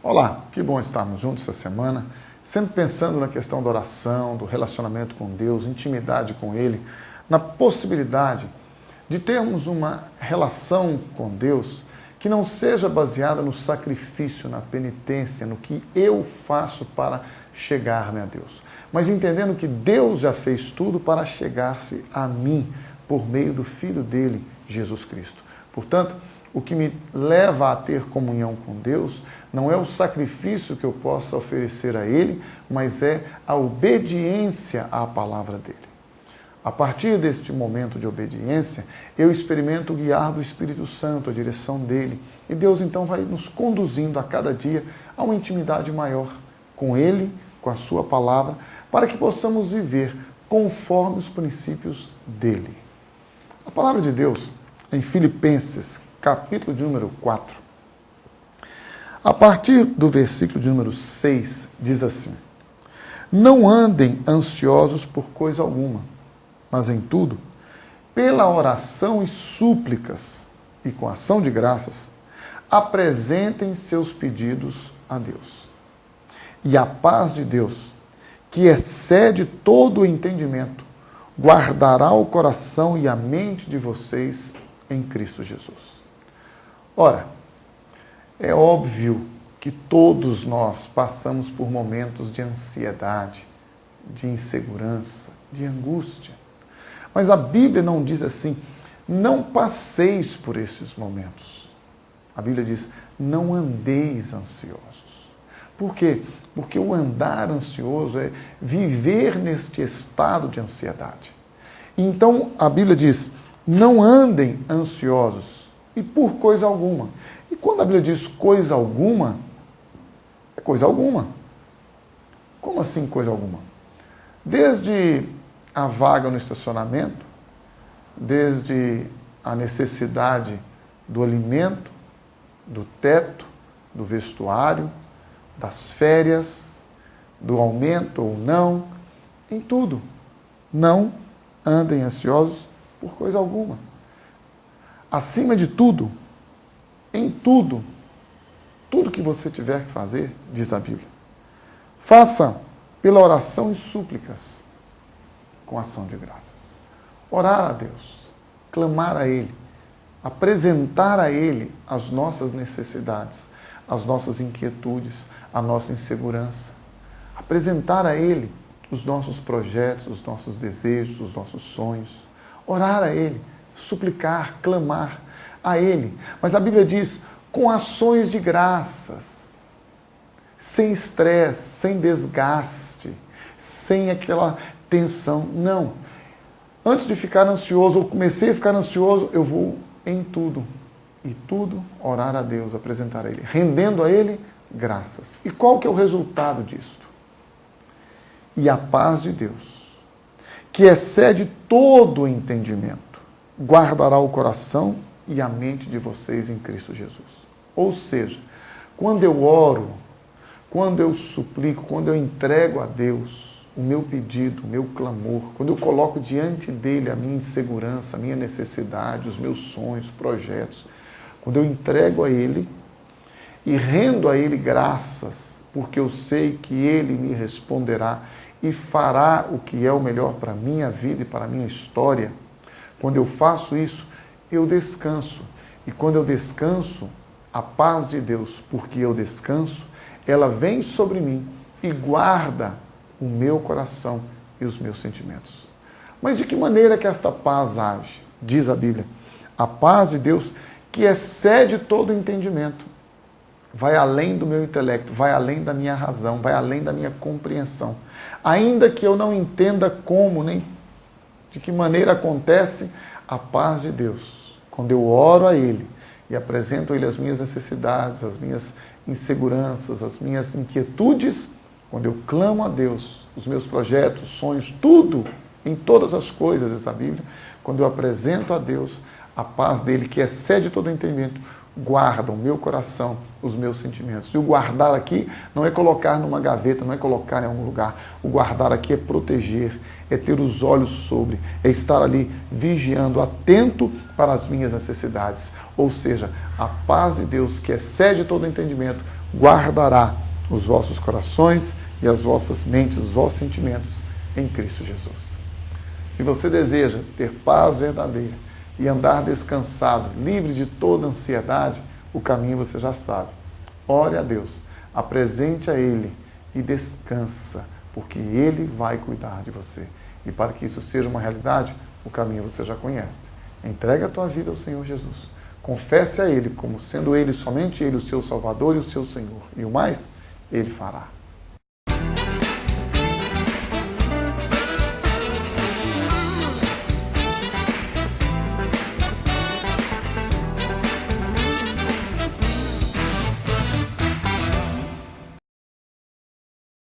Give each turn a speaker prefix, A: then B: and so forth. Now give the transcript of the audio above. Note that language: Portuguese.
A: Olá, que bom estarmos juntos essa semana, sempre pensando na questão da oração, do relacionamento com Deus, intimidade com Ele, na possibilidade de termos uma relação com Deus que não seja baseada no sacrifício, na penitência, no que eu faço para chegar-me a Deus, mas entendendo que Deus já fez tudo para chegar-se a mim por meio do Filho dele, Jesus Cristo. Portanto, o que me leva a ter comunhão com Deus não é o sacrifício que eu possa oferecer a Ele, mas é a obediência à palavra dEle. A partir deste momento de obediência, eu experimento o guiar do Espírito Santo, a direção dEle. E Deus então vai nos conduzindo a cada dia a uma intimidade maior com Ele, com a Sua palavra, para que possamos viver conforme os princípios dEle. A palavra de Deus, em Filipenses, capítulo de número 4, a partir do versículo de número 6, diz assim: Não andem ansiosos por coisa alguma, mas em tudo, pela oração e súplicas e com ação de graças, apresentem seus pedidos a Deus. E a paz de Deus, que excede todo o entendimento, guardará o coração e a mente de vocês em Cristo Jesus. Ora, é óbvio que todos nós passamos por momentos de ansiedade, de insegurança, de angústia. Mas a Bíblia não diz assim, não passeis por esses momentos. A Bíblia diz, não andeis ansiosos. Por quê? Porque o andar ansioso é viver neste estado de ansiedade. Então, a Bíblia diz, não andem ansiosos e por coisa alguma. E quando a Bíblia diz coisa alguma, é coisa alguma. Como assim coisa alguma? Desde a vaga no estacionamento, desde a necessidade do alimento, do teto, do vestuário, das férias, do aumento ou não, em tudo. Não andem ansiosos por coisa alguma. Acima de tudo, em tudo, tudo que você tiver que fazer, diz a Bíblia, faça pela oração e súplicas, com ação de graças. Orar a Deus, clamar a Ele, apresentar a Ele as nossas necessidades, as nossas inquietudes, a nossa insegurança. Apresentar a Ele os nossos projetos, os nossos desejos, os nossos sonhos. Orar a Ele, suplicar, clamar a Ele. Mas a Bíblia diz, com ações de graças, sem estresse, sem desgaste, sem aquela tensão. Não. Antes de ficar ansioso, ou comecei a ficar ansioso, eu vou em tudo. E tudo orar a Deus, apresentar a Ele, rendendo a Ele graças. E qual que é o resultado disto? E a paz de Deus, que excede todo o entendimento, guardará o coração e a mente de vocês em Cristo Jesus. Ou seja, quando eu oro, quando eu suplico, quando eu entrego a Deus o meu pedido, o meu clamor, quando eu coloco diante dele a minha insegurança, a minha necessidade, os meus sonhos, projetos, quando eu entrego a Ele e rendo a Ele graças, porque eu sei que Ele me responderá e fará o que é o melhor para a minha vida e para a minha história, quando eu faço isso, eu descanso. E quando eu descanso, a paz de Deus, porque eu descanso, ela vem sobre mim e guarda o meu coração e os meus sentimentos. Mas de que maneira que esta paz age? Diz a Bíblia, a paz de Deus que excede todo o entendimento, vai além do meu intelecto, vai além da minha razão, vai além da minha compreensão. Ainda que eu não entenda como, nem de que maneira acontece, a paz de Deus, quando eu oro a Ele e apresento a Ele as minhas necessidades, as minhas inseguranças, as minhas inquietudes, quando eu clamo a Deus, os meus projetos, sonhos, tudo, em todas as coisas, diz a Bíblia, quando eu apresento a Deus a paz dele, que excede todo o entendimento, guarda o meu coração, os meus sentimentos. E o guardar aqui não é colocar numa gaveta, não é colocar em algum lugar. O guardar aqui é proteger, é ter os olhos sobre, é estar ali vigiando, atento para as minhas necessidades. Ou seja, a paz de Deus, que excede todo entendimento, guardará os vossos corações e as vossas mentes, os vossos sentimentos em Cristo Jesus. Se você deseja ter paz verdadeira e andar descansado, livre de toda ansiedade, o caminho você já sabe. Ore a Deus, apresente a Ele e descansa, porque Ele vai cuidar de você. E para que isso seja uma realidade, o caminho você já conhece. Entregue a tua vida ao Senhor Jesus. Confesse a Ele como sendo Ele, somente Ele, o seu Salvador e o seu Senhor. E o mais, Ele fará.